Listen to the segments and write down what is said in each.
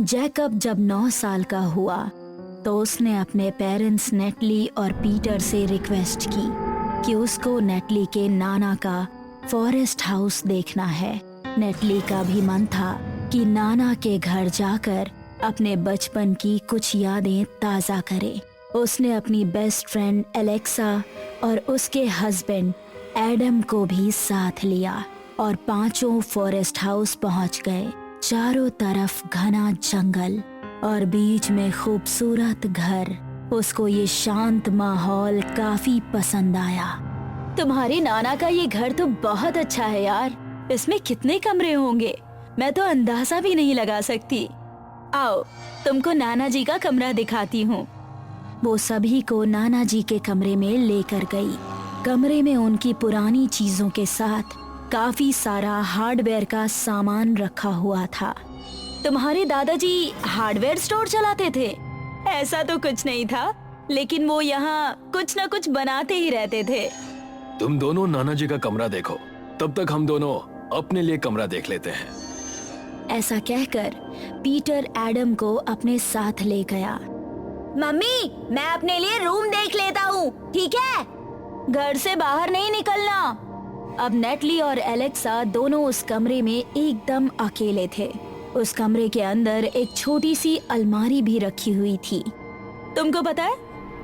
Jacob जब 9 साल का हुआ तो उसने अपने पेरेंट्स नेटली और पीटर से रिक्वेस्ट की कि उसको नेटली के नाना का फॉरेस्ट हाउस देखना है। नेटली का भी मन था कि नाना के घर जाकर अपने बचपन की कुछ यादें ताज़ा करे। उसने अपनी बेस्ट फ्रेंड एलेक्सा और उसके हस्बैंड एडम को भी साथ लिया और पांचों फॉरेस्ट हाउस पहुंच गए। चारों तरफ घना जंगल और बीच में खूबसूरत घर। उसको ये शांत माहौल काफी पसंद आया। तुम्हारे नाना का ये घर तो बहुत अच्छा है यार। इसमें कितने कमरे होंगे, मैं तो अंदाजा भी नहीं लगा सकती। आओ तुमको नाना जी का कमरा दिखाती हूँ। वो सभी को नाना जी के कमरे में लेकर गई। कमरे में उनकी पुरानी चीजों के साथ काफी सारा हार्डवेयर का सामान रखा हुआ था। तुम्हारे दादाजी हार्डवेयर स्टोर चलाते थे? ऐसा तो कुछ नहीं था, लेकिन वो यहाँ कुछ न कुछ बनाते ही रहते थे। तुम दोनों नाना जी का कमरा देखो, तब तक हम दोनों अपने लिए कमरा देख लेते हैं। ऐसा कहकर पीटर एडम को अपने साथ ले गया। मम्मी, मैं अपने लिए रूम देख लेता हूँ, ठीक है? घर से बाहर नहीं निकलना। अब नेटली और एलेक्सा दोनों उस कमरे में एकदम अकेले थे। उस कमरे के अंदर एक छोटी सी अलमारी भी रखी हुई थी। तुमको पता है,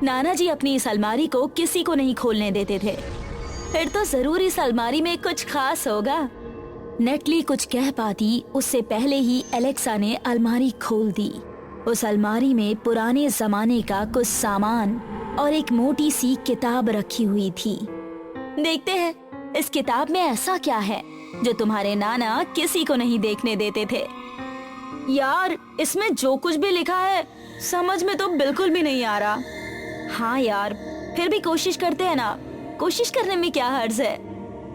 नाना जी अपनी इस अलमारी को किसी को नहीं खोलने देते थे। फिर तो जरूर इस अलमारी में कुछ खास होगा। नेटली कुछ कह पाती उससे पहले ही एलेक्सा ने अलमारी खोल दी। उस अलमारी में पुराने जमाने का कुछ सामान और एक मोटी सी किताब रखी हुई थी। देखते हैं इस किताब में ऐसा क्या है जो तुम्हारे नाना किसी को नहीं देखने देते थे। यार, इसमें जो कुछ भी लिखा है समझ में तो बिल्कुल भी नहीं आ रहा। हाँ यार, फिर भी कोशिश करते हैं ना, कोशिश करने में क्या हर्ज है।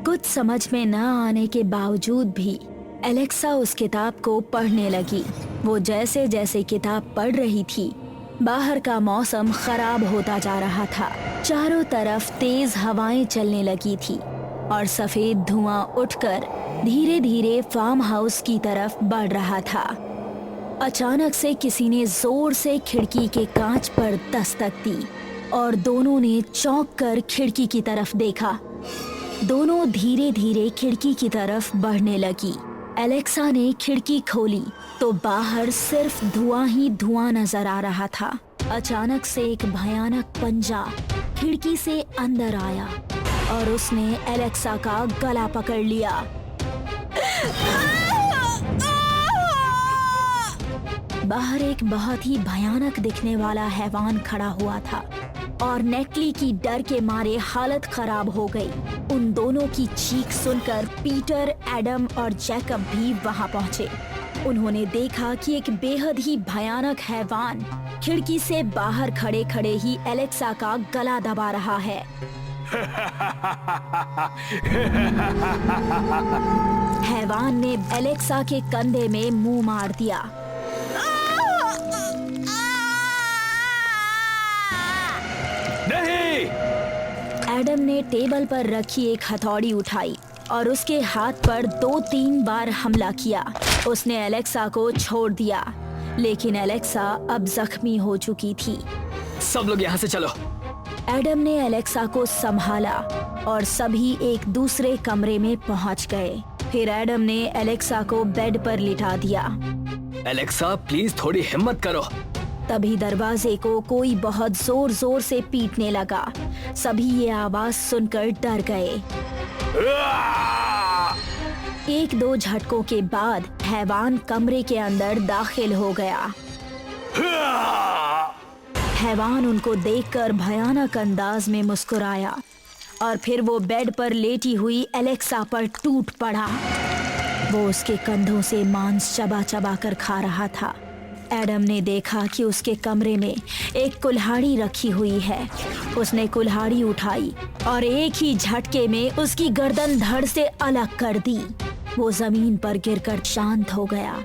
कुछ समझ में न आने के बावजूद भी एलेक्सा उस किताब को पढ़ने लगी। वो जैसे जैसे किताब पढ़ रही थी, बाहर का मौसम खराब होता जा रहा था। चारों तरफ तेज हवाएं चलने लगी थी और सफेद धुआं उठकर धीरे धीरे फार्म हाउस की तरफ बढ़ रहा था। अचानक से किसी ने जोर से खिड़की के कांच पर दस्तक दी और दोनों ने चौंक कर खिड़की की तरफ देखा। दोनों धीरे धीरे खिड़की की तरफ बढ़ने लगी। एलेक्सा ने खिड़की खोली तो बाहर सिर्फ धुआं ही धुआं नजर आ रहा था। अचानक से एक भयानक पंजा खिड़की से अंदर आया और उसने एलेक्सा का गला पकड़ लिया। बाहर एक बहुत ही भयानक दिखने वाला हैवान खड़ा हुआ था और नेटली की डर के मारे हालत खराब हो गई। उन दोनों की चीख सुनकर पीटर, एडम और जैकब भी वहां पहुंचे। उन्होंने देखा कि एक बेहद ही भयानक हैवान खिड़की से बाहर खड़े खड़े ही एलेक्सा का गला दबा रहा है। हैवान ने एलेक्सा के कंधे में मुंह मार दिया। नहीं! एडम ने टेबल पर रखी एक हथौड़ी उठाई और उसके हाथ पर 2-3 बार हमला किया। उसने एलेक्सा को छोड़ दिया, लेकिन एलेक्सा अब जख्मी हो चुकी थी। सब लोग यहाँ से चलो। एडम ने एलेक्सा को संभाला और सभी एक दूसरे कमरे में पहुंच गए। फिर एडम ने एलेक्सा को बेड पर लिटा दिया। एलेक्सा, प्लीज थोड़ी हिम्मत करो। तभी दरवाजे को कोई बहुत जोर जोर से पीटने लगा। सभी ये आवाज सुनकर डर गए। 1-2 झटकों के बाद हैवान कमरे के अंदर दाखिल हो गया। हैवान उनको देखकर भयानक अंदाज में मुस्कुराया और फिर वो बेड पर लेटी हुई एलेक्सा पर टूट पड़ा। वो उसके कंधों से मांस चबा चबा कर खा रहा था। एडम ने देखा कि उसके कमरे में एक कुल्हाड़ी रखी हुई है। उसने कुल्हाड़ी उठाई और एक ही झटके में उसकी गर्दन धड़ से अलग कर दी। वो जमीन पर गिरकर शांत हो गया,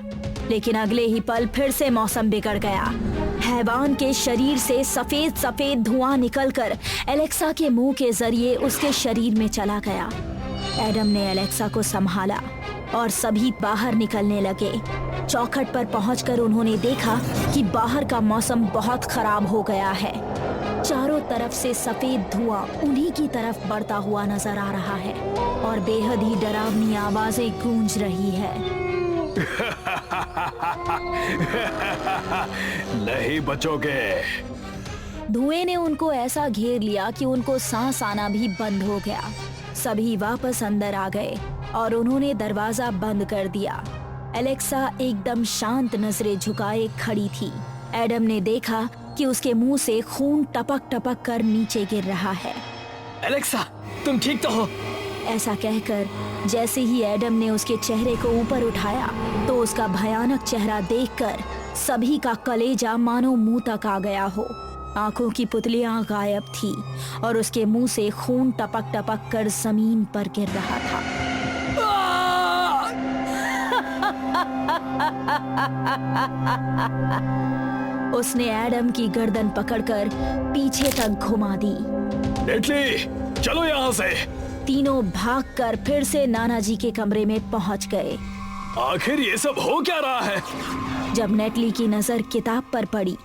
लेकिन अगले ही पल फिर से मौसम बिगड़ गया। हैवान के शरीर से सफेद सफेद धुआं निकलकर एलेक्सा के मुंह के जरिए उसके शरीर में चला गया। एडम ने एलेक्सा को संभाला और सभी बाहर निकलने लगे। चौखट पर पहुंचकर उन्होंने देखा कि बाहर का मौसम बहुत खराब हो गया है। चारों तरफ से सफेद धुआं उन्हीं की तरफ बढ़ता हुआ नजर आ रहा है और बेहद ही डरावनी आवाजें गूंज रही है। नहीं बचोगे। धुएं ने उनको ऐसा घेर लिया कि उनको सांस आना भी बंद हो गया। सभी वापस अंदर आ गए और उन्होंने दरवाजा बंद कर दिया। एलेक्सा एकदम शांत नजरें झुकाए खड़ी थी। एडम ने देखा कि उसके मुंह से खून टपक टपक कर नीचे गिर रहा है। एलेक्सा, तुम ठीक तो हो? ऐसा कहकर जैसे ही एडम ने उसके चेहरे को ऊपर उठाया तो उसका भयानक चेहरा देखकर सभी का कलेजा मानो मुंह तक आ गया हो। आंखों की पुतलियां गायब थी और उसके मुंह से खून टपक टपक कर जमीन पर गिर रहा था। उसने एडम की गर्दन पकड़कर पीछे तक घुमा दी। नेटली, चलो यहाँ से। तीनों भागकर फिर से नाना जी के कमरे में पहुंच गए। आखिर ये सब हो क्या रहा है? जब नेटली की नजर किताब पर पड़ी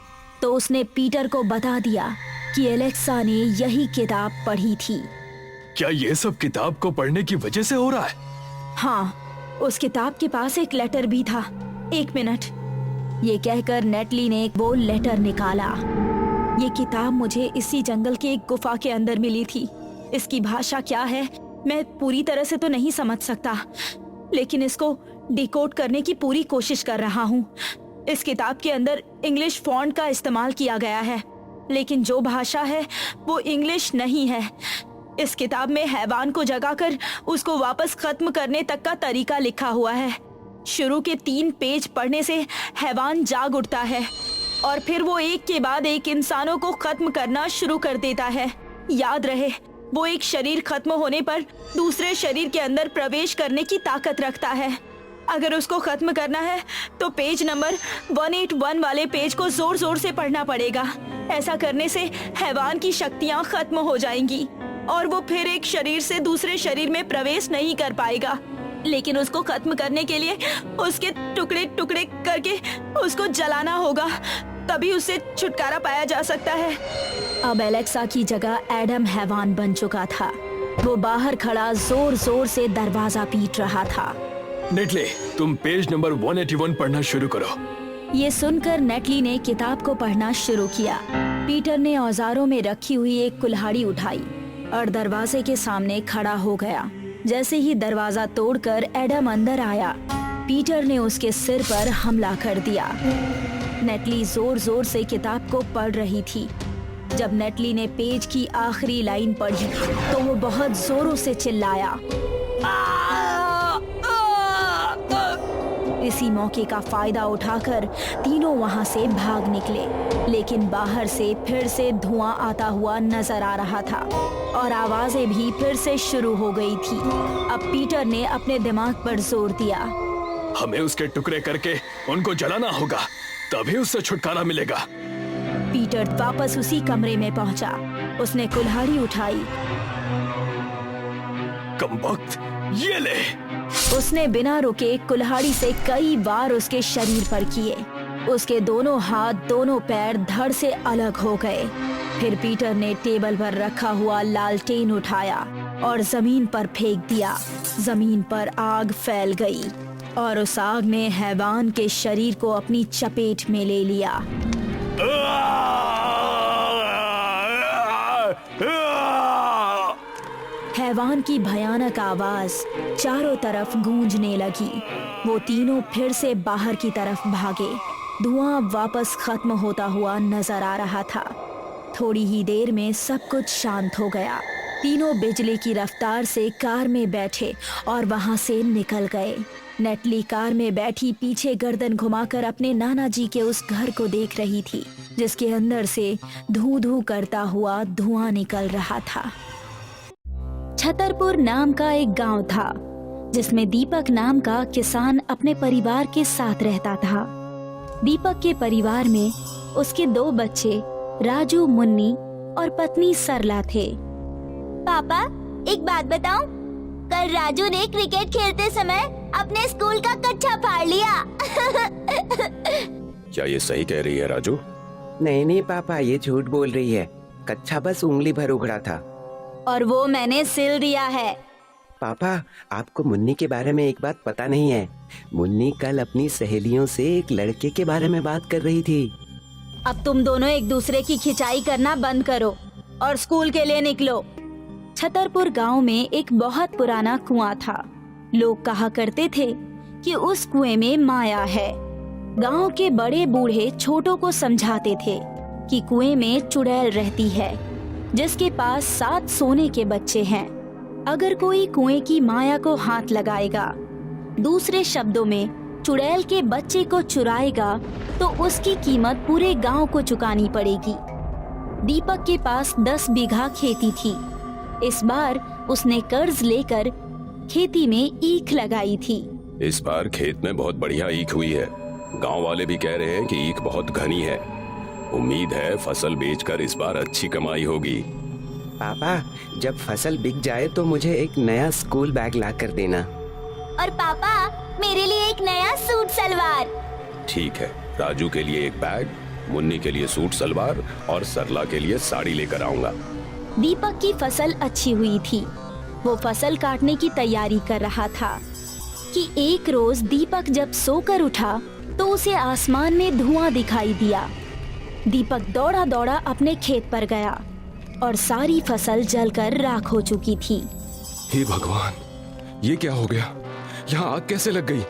तो उसने पीटर को बता दिया कि एलेक्सा ने यही किताब पढ़ी थी। क्या ये सब किताब को पढ़ने की वजह से हो रहा है? हाँ, उस किताब के पास एक लेटर भी था। 1 मिनट। ये कहकर नेटली ने वो लेटर निकाला। ये किताब मुझे इसी जंगल के एक गुफा के अंदर मिली थी। इसकी भाषा क्या है मैं पूरी तरह से तो नहीं समझ सकता, लेकिन इसको डिकोड करने की पूरी कोशिश कर रहा हूँ। इस किताब के अंदर इंग्लिश फॉन्ट का इस्तेमाल किया गया है, लेकिन जो भाषा है वो इंग्लिश नहीं है। इस किताब में हैवान को जगाकर उसको वापस खत्म करने तक का तरीका लिखा हुआ है। शुरू के 3 पेज पढ़ने से हैवान जाग उठता है और फिर वो एक के बाद एक इंसानों को खत्म करना शुरू कर देता है। याद रहे, वो एक शरीर खत्म होने पर दूसरे शरीर के अंदर प्रवेश करने की ताकत रखता है। अगर उसको खत्म करना है तो पेज नंबर 181 वाले पेज को जोर जोर से पढ़ना पड़ेगा। ऐसा करने से हैवान की शक्तियाँ खत्म हो जाएंगी और वो फिर एक शरीर से दूसरे शरीर में प्रवेश नहीं कर पाएगा। लेकिन उसको खत्म करने के लिए उसके टुकड़े टुकड़े करके उसको जलाना होगा, तभी उससे छुटकारा पाया जा सकता है। अब एलेक्सा की जगह एडम हैवान बन चुका था। वो बाहर खड़ा जोर जोर से दरवाजा पीट रहा था। नेटली, तुम पेज नंबर 181 पढ़ना शुरू करो। ये सुनकर नेटली ने किताब को पढ़ना शुरू किया। पीटर ने औजारों में रखी हुई एक कुल्हाड़ी उठाई और दरवाजे के सामने खड़ा हो गया। जैसे ही दरवाजा तोड़कर एडम अंदर आया, पीटर ने उसके सिर पर हमला कर दिया। नेटली जोर जोर से किताब को पढ़ रही थी। जब नेटली ने पेज की आखिरी लाइन पढ़ी तो वो बहुत जोरों से चिल्लाया। इसी मौके का फायदा उठाकर तीनों वहां से भाग निकले, लेकिन बाहर से फिर से धुआं आता हुआ नजर आ रहा था और आवाजें भी फिर से शुरू हो गई थी। अब पीटर ने अपने दिमाग पर जोर दिया। हमें उसके टुकड़े करके उनको जलाना होगा, तभी उससे छुटकारा मिलेगा। पीटर वापस उसी कमरे में पहुंचा। उसने कुल्हाड़ी उठाई। कमबख्त, ये ले। उसने बिना रुके कुल्हाड़ी से कई बार उसके शरीर पर किए। उसके दोनों हाथ दोनों पैर धड़ से अलग हो गए। फिर पीटर ने टेबल पर रखा हुआ लालटेन उठाया और जमीन पर फेंक दिया। जमीन पर आग फैल गई और उस आग ने हैवान के शरीर को अपनी चपेट में ले लिया। हैवान की भयानक आवाज चारों तरफ गूंजने लगी। वो तीनों फिर से बाहर की तरफ भागे। धुआं वापस खत्म होता हुआ नजर आ रहा था। थोड़ी ही देर में सब कुछ शांत हो गया। तीनों बिजली की रफ्तार से कार में बैठे और वहां से निकल गए। नेटली कार में बैठी पीछे गर्दन घुमाकर अपने नाना जी के उस घर को देख रही थी, जिसके अंदर से धू धू करता हुआ धुआं निकल रहा था। छतरपुर नाम का एक गांव था, जिसमें दीपक नाम का किसान अपने परिवार के साथ रहता था। दीपक के परिवार में उसके 2 बच्चे राजू, मुन्नी और पत्नी सरला थे। पापा, एक बात बताऊं? कल राजू ने क्रिकेट खेलते समय अपने स्कूल का कच्छा फाड़ लिया। क्या ये सही कह रही है राजू? नहीं नहीं पापा, ये झूठ बोल रही है। कच्छा बस उंगली भर उखड़ा था। और वो मैंने सिल दिया है। पापा, आपको मुन्नी के बारे में एक बात पता नहीं है। मुन्नी कल अपनी सहेलियों से एक लड़के के बारे में बात कर रही थी। अब तुम दोनों एक दूसरे की खिंचाई करना बंद करो और स्कूल के लिए निकलो। छतरपुर गांव में एक बहुत पुराना कुआं था। लोग कहा करते थे कि उस कुएं में माया है। गांव के बड़े बूढ़े छोटों को समझाते थे कि कुएं में चुड़ैल रहती है जिसके पास 7 सोने के बच्चे हैं। अगर कोई कुएं की माया को हाथ लगाएगा, दूसरे शब्दों में चुड़ैल के बच्चे को चुराएगा, तो उसकी कीमत पूरे गांव को चुकानी पड़ेगी। दीपक के पास 10 बीघा खेती थी। इस बार उसने कर्ज लेकर खेती में ईख लगाई थी। इस बार खेत में बहुत बढ़िया ईख हुई है। गांव वाले भी कह रहे हैं कि ईख बहुत घनी है। उम्मीद है फसल बेचकर इस बार अच्छी कमाई होगी। पापा, जब फसल बिक जाए तो मुझे एक नया स्कूल बैग ला कर देना। और पापा, मेरे लिए एक नया सूट सलवार। ठीक है, राजू के लिए एक बैग, मुन्नी के लिए सूट सलवार और सरला के लिए साड़ी लेकर आऊंगा। दीपक की फसल अच्छी हुई थी। वो फसल काटने की तैयारी कर रहा था कि एक रोज दीपक जब सोकर उठा तो उसे आसमान में धुआं दिखाई दिया। दीपक दौड़ा दौड़ा अपने खेत पर गया और सारी फसल जलकर राख हो चुकी थी। हे भगवान, ये क्या हो गया? यहाँ आग कैसे लग गई?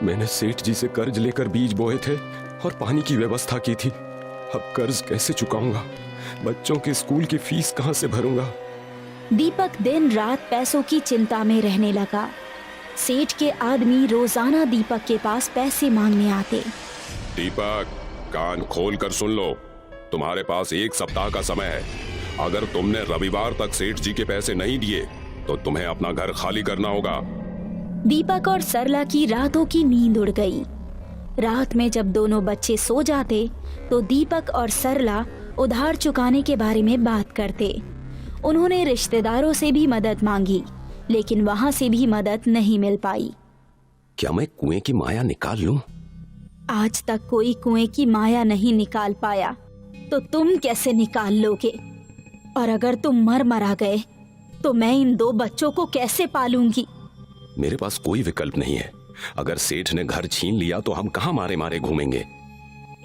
मैंने सेठ जी से कर्ज लेकर बीज बोए थे और पानी की व्यवस्था की थी। अब कर्ज कैसे चुकाऊंगा? बच्चों के स्कूल की फीस कहाँ से भरूंगा? दीपक दिन रात पैसों की चिंता में रहने लगा। सेठ के आदमी रोजाना दीपक के पास पैसे मांगने आते। दीपक, कान खोल कर सुन लो। तुम्हारे पास 1 सप्ताह का समय है। अगर तुमने रविवार तक सेठ जी के पैसे नहीं दिए तो तुम्हें अपना घर खाली करना होगा। दीपक और सरला की रातों की नींद उड़ गई। रात में जब दोनों बच्चे सो जाते तो दीपक और सरला उधार चुकाने के बारे में बात करते। उन्होंने रिश्तेदारों से भी मदद मांगी, लेकिन वहां से भी मदद नहीं मिल पाई। क्या मैं कुएं की माया निकाल लूं? आज तक कोई कुएं की माया नहीं निकाल पाया, तो तुम कैसे निकाल लोगे? और अगर तुम मरा गए तो मैं इन 2 बच्चों को कैसे पालूंगी? मेरे पास कोई विकल्प नहीं है। अगर सेठ ने घर छीन लिया तो हम कहाँ मारे मारे घूमेंगे?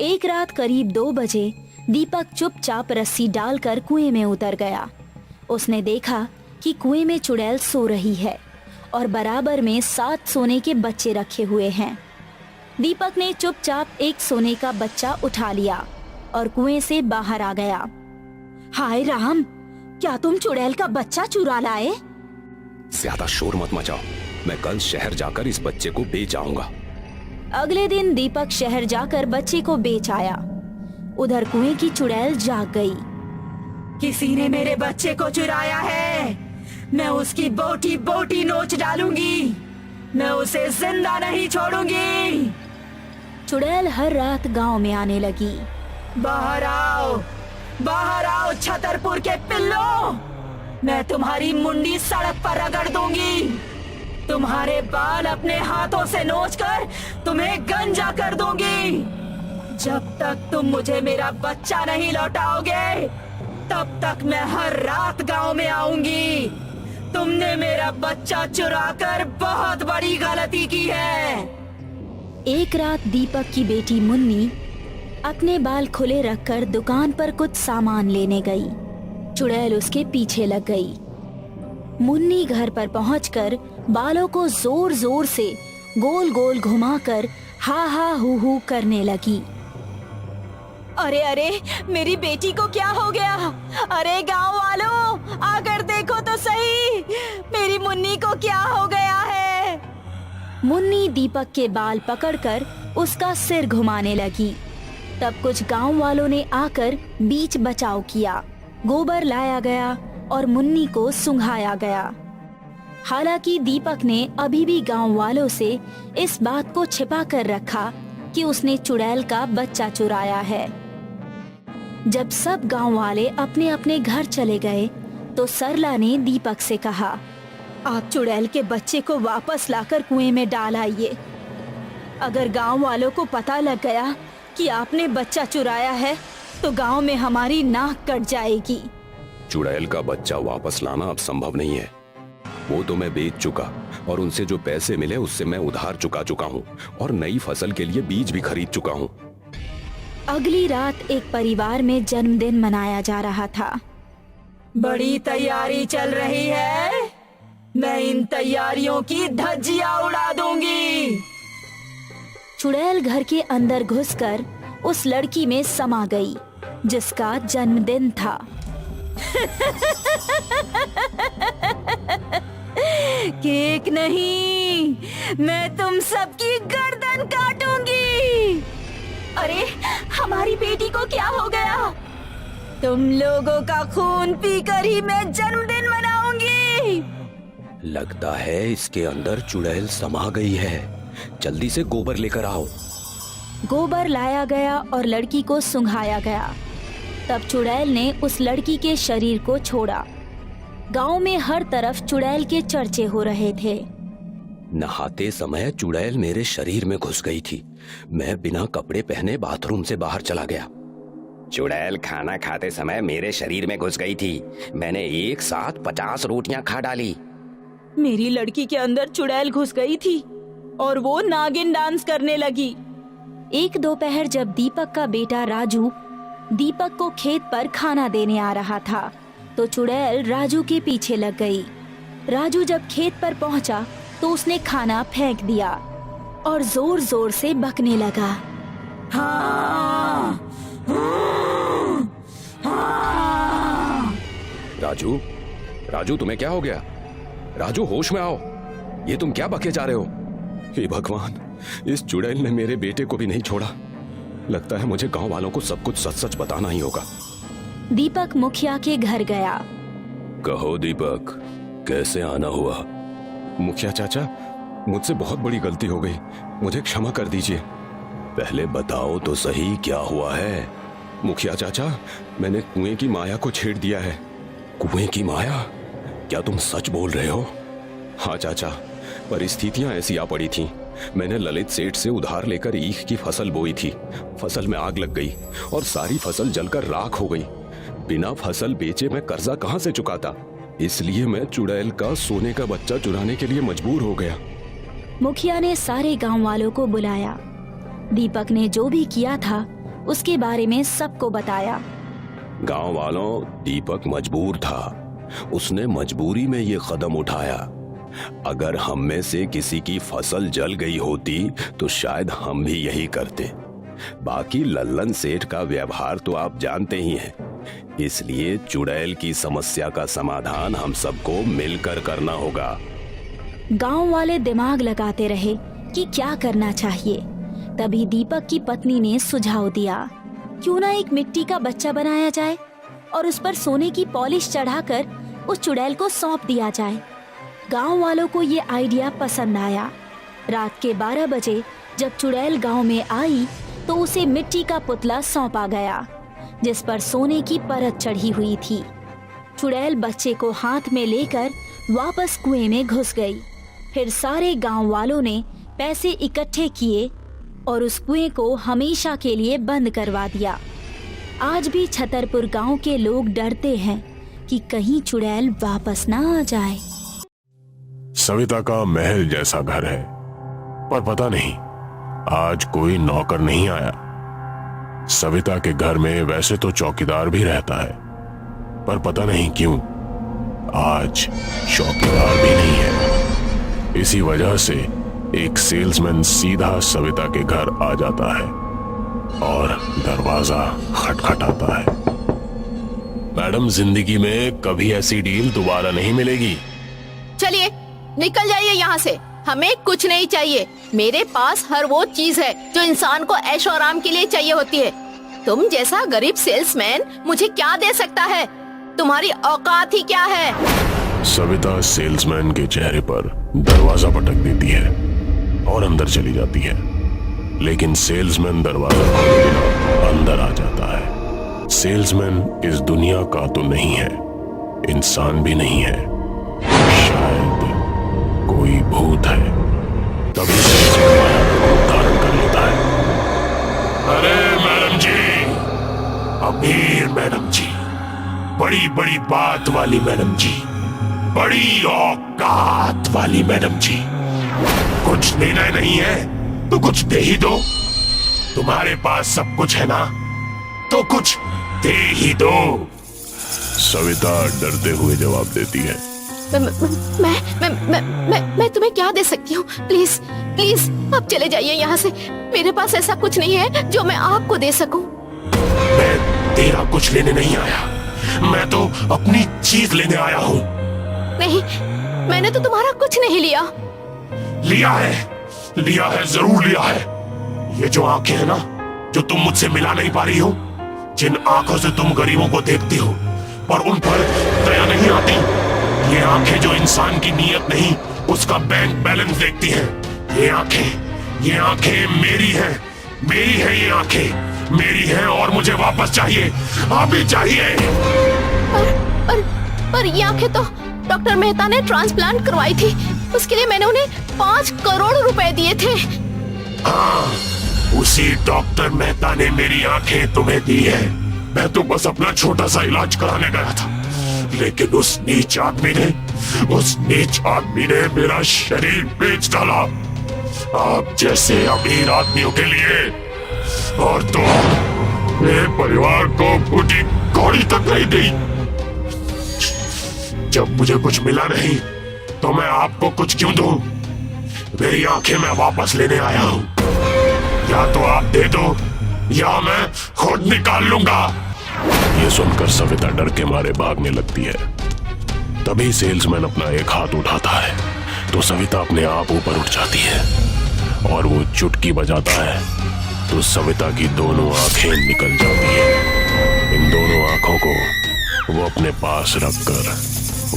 एक रात करीब 2 बजे दीपक चुपचाप रस्सी डालकर कुएं में उतर गया। उसने देखा कि कुएं में चुड़ैल सो रही है और बराबर में 7 सोने के बच्चे रखे हुए हैं। दीपक ने चुपचाप एक सोने का बच्चा उठा लिया और कुएं से बाहर आ गया। हाय राम, क्या तुम चुड़ैल का बच्चा चुरा लाए? ज्यादा शोर मत मचाओ। मैं कल शहर जाकर इस बच्चे को बेच आऊंगा। अगले दिन दीपक शहर जाकर बच्चे को बेच आया। उधर कुएं की चुड़ैल जाग गई। किसी ने मेरे बच्चे को चुराया है। मैं उसकी बोटी बोटी नोच डालूंगी। मैं उसे जिंदा नहीं छोड़ूंगी। चुड़ैल हर रात गांव में आने लगी। बाहर आओ, बाहर आओ छतरपुर के पिल्लो। मैं तुम्हारी मुंडी सड़क पर रगड़ दूंगी। तुम्हारे बाल अपने हाथों से नोचकर तुम्हें गंजा कर दूंगी। जब तक तुम मुझे मेरा बच्चा नहीं लौटाओगे, तब तक मैं हर रात गांव में आऊंगी। तुमने मेरा बच्चा चुराकर बहुत बड़ी गलती की है। एक रात दीपक की बेटी मुन्नी अपने बाल खुले रखकर दुकान पर कुछ सामान लेने गई। चुड़ैल उसके पीछे लग गई। मुन्नी घर पर पहुंचकर बालों को जोर जोर से गोल गोल घुमाकर हा हा हू हू करने लगी। अरे अरे, मेरी बेटी को क्या हो गया? अरे गांव वालों, आकर देखो तो सही, मेरी मुन्नी को क्या हो गया है? मुन्नी दीपक के बाल पकड़कर उसका सिर घुमाने लगी। तब कुछ गांव वालों ने आकर बीच बचाव किया। गोबर लाया गया और मुन्नी को सुंघाया गया। हालांकि दीपक ने अभी भी गांव वालों से इस बात को छिपा कर रखा कि उसने चुड़ैल का बच्चा चुराया है। जब सब गांव वाले अपने अपने घर चले गए तो सरला ने दीपक से कहा, आप चुड़ैल के बच्चे को वापस लाकर कुएं में डाल आइए। अगर गांव वालों को पता लग गया कि आपने बच्चा चुराया है तो गांव में हमारी नाक कट जाएगी। चुड़ैल का बच्चा वापस लाना अब संभव नहीं है। वो तो मैं बेच चुका और उनसे जो पैसे मिले उससे मैं उधार चुका हूँ और नई फसल के लिए बीज भी खरीद चुका हूँ। अगली रात एक परिवार में जन्मदिन मनाया जा रहा था। बड़ी तैयारी चल रही है, मैं इन तैयारियों की धज्जियां उड़ा दूंगी। चुड़ैल घर के अंदर घुसकर उस लड़की में समा गई जिसका जन्मदिन था। केक नहीं, मैं तुम सबकी गर्दन काटूंगी। अरे हमारी बेटी को क्या हो गया? तुम लोगों का खून पीकर ही मैं जन्मदिन मनाऊंगी। लगता है इसके अंदर चुड़ैल समा गई है। जल्दी से गोबर लेकर आओ। गोबर लाया गया और लड़की को सुंघाया गया। तब चुड़ैल ने उस लड़की के शरीर को छोड़ा। गांव में हर तरफ चुड़ैल के चर्चे हो रहे थे। नहाते समय चुड़ैल मेरे शरीर में घुस गई थी। मैं बिना कपड़े पहने बाथरूम से बाहर चला गया। चुड़ैल खाना खाते समय मेरे शरीर में घुस गई थी। मैंने एक साथ 50 रोटियां खा डाली। मेरी लड़की के अंदर चुड़ैल घुस गई थी और वो नागिन डांस करने लगी। एक दोपहर जब दीपक का बेटा राजू दीपक को खेत पर खाना देने आ रहा था तो चुड़ैल राजू के पीछे लग गई। राजू जब खेत पर पहुंचा तो उसने खाना फेंक दिया और जोर जोर से बकने लगा। हाँ, हाँ। राजू, राजू तुम्हें क्या हो गया? राजू होश में आओ। ये तुम क्या बके जा रहे हो? हे भगवान, इस चुड़ैल ने मेरे बेटे को भी नहीं छोड़ा। लगता है मुझे गांव वालों को सब कुछ सच सच बताना ही होगा। दीपक मुखिया के घर गया। कहो दीपक, कैसे आना हुआ? मुखिया चाचा, मुझसे बहुत बड़ी गलती हो गई, मुझे क्षमा कर दीजिए। पहले बताओ तो सही क्या हुआ है? मुखिया चाचा, मैंने कुएं की माया को छेड़ दिया है। कुएं की माया? क्या तुम सच बोल रहे हो? हाँ चाचा, परिस्थितियां ऐसी आ पड़ी थीं। मैंने ललित सेठ से उधार लेकर ईख की फसल बोई थी। फसल में आग लग गई और सारी फसल जलकर राख हो गई। बिना फसल बेचे मैं कर्जा कहां से चुकाता? इसलिए मैं चुड़ैल का सोने का बच्चा चुराने के लिए मजबूर हो गया। मुखिया ने सारे गांव वालों को बुलाया। दीपक ने जो भी किया था उसके बारे में सबको बताया। गांव वालों, दीपक मजबूर था। उसने मजबूरी में ये कदम उठाया। अगर हम में से किसी की फसल जल गई होती तो शायद हम भी यही करते। बाकी लल्लन सेठ का व्यवहार तो आप जानते ही हैं। इसलिए चुड़ैल की समस्या का समाधान हम सबको मिलकर करना होगा। गांव वाले दिमाग लगाते रहे कि क्या करना चाहिए। तभी दीपक की पत्नी ने सुझाव दिया, क्यों ना एक मिट्टी का बच्चा बनाया जाए और उस पर सोने की पॉलिश चढ़ाकर उस चुड़ैल को सौंप दिया जाए। गांव वालों को ये आइडिया पसंद आया। रात के 12 बजे जब चुड़ैल गांव में आई तो उसे मिट्टी का पुतला सौंपा गया जिस पर सोने की परत चढ़ी हुई थी। चुड़ैल बच्चे को हाथ में लेकर वापस कुएं में घुस गई। फिर सारे गांव वालों ने पैसे इकट्ठे किए और उस कुएं को हमेशा के लिए बंद करवा दिया। आज भी छतरपुर गांव के लोग डरते हैं कि कहीं चुड़ैल वापस ना आ जाए। सविता का महल जैसा घर है, पर पता नहीं आज कोई नौकर नहीं आया। सविता के घर में वैसे तो चौकीदार भी रहता है, पर पता नहीं क्यों आज चौकीदार भी नहीं है। इसी वजह से एक सेल्समैन सीधा सविता के घर आ जाता है और दरवाजा खटखटाता है। मैडम, जिंदगी में कभी ऐसी डील दोबारा नहीं मिलेगी। चलिए निकल जाइए यहाँ से, हमें कुछ नहीं चाहिए। मेरे पास हर वो चीज है जो इंसान को ऐशो आराम के लिए चाहिए होती है। तुम जैसा गरीब सेल्समैन मुझे क्या दे सकता है? तुम्हारी औकात ही क्या है? सविता सेल्समैन के चेहरे पर दरवाजा पटक देती है और अंदर चली जाती है, लेकिन सेल्समैन दरवाजा खोले बिना अंदर आ जाता है। सेल्समैन इस दुनिया का तो नहीं है, इंसान भी नहीं है, शायद तभी सेल्समैन माया का रूप धारण कर लेता है। अरे मैडम जी, अमीर मैडम जी, बड़ी बड़ी बात वाली मैडम जी, बड़ी औकात वाली मैडम जी, कुछ देना नहीं है तो कुछ दे ही दो। तुम्हारे पास सब कुछ है ना, तो कुछ दे ही दो। सविता डरते हुए जवाब देती है। मैं तुम्हें क्या दे सकती हूँ? प्लीज प्लीज आप चले जाइए यहाँ से। मेरे पास ऐसा कुछ नहीं है जो मैं आपको दे सकूं। मैं तेरा कुछ लेने नहीं आया, मैं तो अपनी चीज लेने आया हूँ। नहीं, मैंने तो तुम्हारा कुछ नहीं लिया। लिया है, जरूर लिया है। ये जो आंखें हैं ना, जो तुम मुझसे मिला नहीं पा रही हो, जिन आंखों से तुम गरीबों को देखती हो पर उन पर दया नहीं आती, ये आंखें जो इंसान की नीयत नहीं उसका बैंक बैलेंस देखती हैं, ये आंखें मेरी है ये आंखें मेरी हैं और मुझे वापस चाहिए, अभी चाहिए। पर ये आंखें तो डॉक्टर मेहता ने ट्रांसप्लांट करवाई थी, उसके लिए मैंने उन्हें 5 करोड़ रुपए दिए थे। हाँ, उसी डॉक्टर मेहता ने मेरी आंखें तुम्हें दी है। मैं तो बस अपना छोटा सा इलाज कराने गया था, लेकिन उस नीच आदमी ने मेरा शरीर बेच डाला। आप जैसे अमीर आदमियों के लिए, और तो मेरे परिवार को फूटी कौड़ी तक नहीं दी। जब मुझे कुछ मिला नहीं तो मैं आपको कुछ क्यों दूं? मेरी आंखें मैं वापस लेने आया हूं, या तो आप दे दो या मैं खुद निकाल लूंगा। ये सुनकर सविता डर के मारे भागने लगती है। तभी सेल्समैन अपना एक हाथ उठाता है तो सविता अपने आप ऊपर उठ जाती है और वो चुटकी बजाता है तो सविता की दोनों आंखें निकल जाती है। इन दोनों आंखों को वो अपने पास रखकर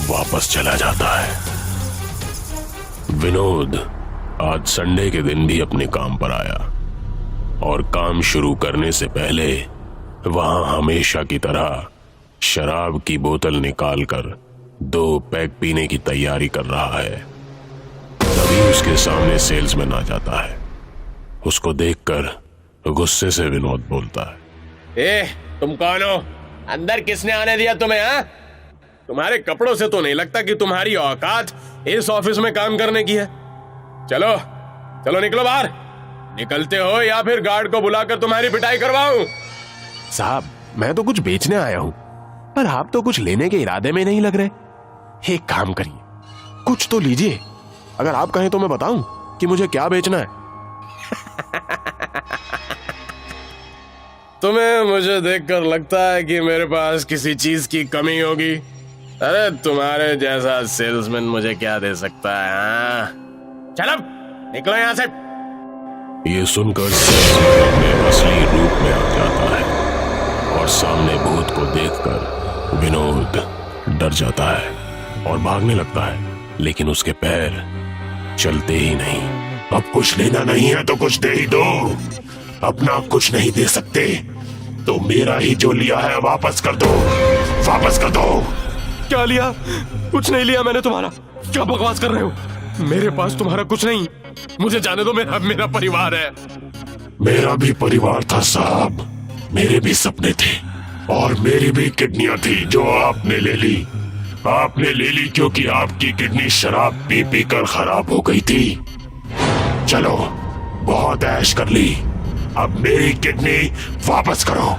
वापस चला जाता है। विनोद आज संडे के दिन भी अपने काम पर आया और काम शुरू करने से पहले वहां हमेशा की तरह शराब की बोतल निकालकर 2 पैक पीने की तैयारी कर रहा है। तभी उसके सामने सेल्समैन आ जाता है। उसको देखकर गुस्से से विनोद बोलता है, तुम कौन हो? अंदर किसने आने दिया तुम्हें? हाँ, तुम्हारे कपड़ों से तो नहीं लगता कि तुम्हारी औकात इस ऑफिस में काम करने की है। चलो चलो निकलो बाहर। निकलते हो या फिर गार्ड को बुलाकर तुम्हारी पिटाई करवाऊं? साहब, मैं तो कुछ बेचने आया हूं, पर आप तो कुछ लेने के इरादे में नहीं लग रहे। एक काम करिए, कुछ तो लीजिए। अगर आप कहें तो मैं बताऊं कि मुझे क्या बेचना है। तुम्हें मुझे देखकर लगता है कि मेरे पास किसी चीज की कमी होगी। अरे तुम्हारे जैसा सेल्समैन मुझे क्या दे सकता है? हाँ? चलो निकलो यहां से। ये सुनकर सेल्समैन अपने असली रूप में आ जाता है और सामने भूत को देखकर विनोद डर जाता है और भागने लगता है, लेकिन उसके पैर चलते ही नहीं। अब कुछ लेना नहीं है तो कुछ दे ही दो। अपना कुछ नहीं दे सकते तो मेरा ही जो लिया है वापस कर दो, वापस कर दो। क्या लिया? कुछ नहीं लिया मैंने तुम्हारा। क्या बकवास कर रहे हो? मेरे पास तुम्हारा कुछ नहीं। मुझे जाने दो, मेरा परिवार है। मेरा भी परिवार था साहब, मेरे भी सपने थे और मेरी भी किडनियां थी जो आपने ले ली। आपने ले ली क्योंकि आपकी किडनी शराब पी पी कर खराब हो गई थी। चलो बहुत ऐश कर ली, अब मेरी किडनी वापस करो।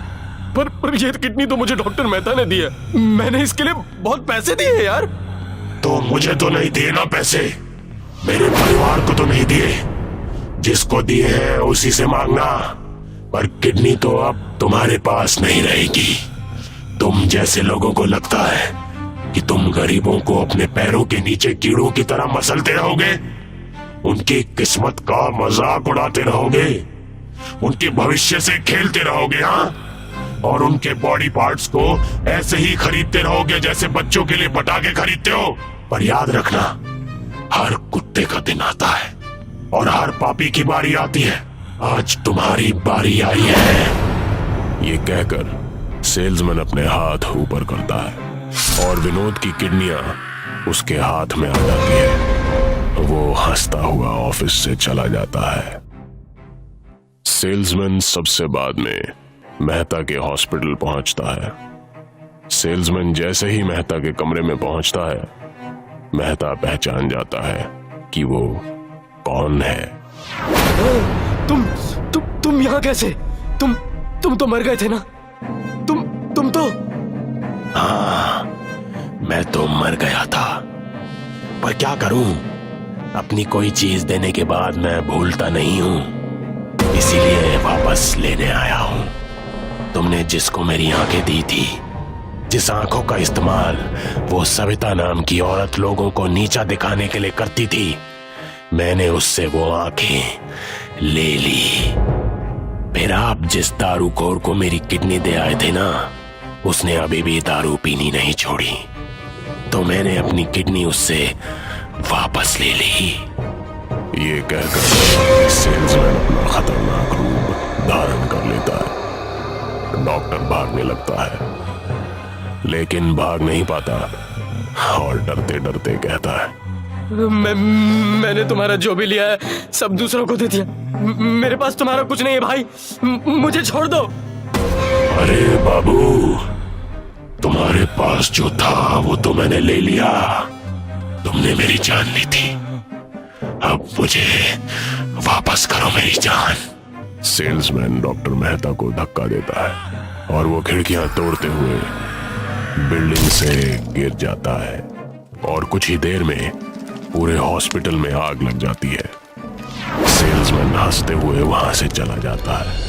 पर ये किडनी तो मुझे डॉक्टर मेहता ने दी है। मैंने इसके लिए बहुत पैसे दिए यार। तो मुझे तो नहीं दिए ना पैसे, मेरे परिवार को तो नहीं दिए। जिसको दिए हैं उसी से मांगना। पर किडनी तो अब तुम्हारे पास नहीं रहेगी। तुम जैसे लोगों को लगता है कि तुम गरीबों को अपने पैरों के नीचे कीड़ों की तरह मसलते रहोगे, उनकी किस्मत का मजाक उड़ाते रहोगे, उनके भविष्य से खेलते रहोगे। हाँ, और उनके बॉडी पार्ट्स को ऐसे ही खरीदते रहोगे जैसे बच्चों के लिए पटाखे खरीदते हो। पर याद रखना, हर कुत्ते का दिन आता है और हर पापी की बारी आती है। आज तुम्हारी बारी आई है। ये कहकर सेल्समैन अपने हाथ ऊपर करता है और विनोद की किडनियां उसके हाथ में आ जाती है वो हंसता हुआ ऑफिस से चला जाता है। सेल्समैन सबसे बाद में मेहता के हॉस्पिटल पहुंचता है। सेल्समैन जैसे ही मेहता के कमरे में पहुंचता है, मेहता पहचान जाता है कि वो कौन है। तुम यहाँ कैसे? तुम तो मर गए थे ना? तुम तो? हाँ, मैं तो मर गया था, पर क्या करूं? अपनी कोई चीज देने के बाद मैं भूलता नहीं हूं, इसीलिए वापस लेने आया हूं। तुमने जिसको मेरी आंखें दी थी, जिस आंखों का इस्तेमाल वो सविता नाम की औरत लोगों को नीचा दिखाने के लिए करती थी, मैंने उससे वो आंखें ले ली। फिर आप जिस दारूखोर को मेरी किडनी दे आए थे ना, उसने अभी भी दारू पीनी नहीं छोड़ी, तो मैंने अपनी किडनी उससे वापस ले ली। ये कहकर सेल्समैन अपना खतरनाक रूप धारण कर लेता है। डॉक्टर भागने लगता है, लेकिन भाग नहीं पाता और डरते डरते कहता है, मैंने तुम्हारा जो भी लिया है सब दूसरों को दे दिया। मेरे पास तुम्हारा कुछ नहीं है भाई, मुझे छोड़ दो। अरे बाबू, तुम्हारे पास जो था वो तो मैंने ले लिया। तुमने मेरी जान ली थी, अब मुझे वापस करो मेरी जान। सेल्समैन डॉक्टर मेहता को धक्का देता है और वो खिड़कियां तोड़ते हुए बिल्डिंग से गिर जाता है और कुछ ही देर में पूरे हॉस्पिटल में आग लग जाती है। सेल्समैन हंसते हुए वहां से चला जाता है।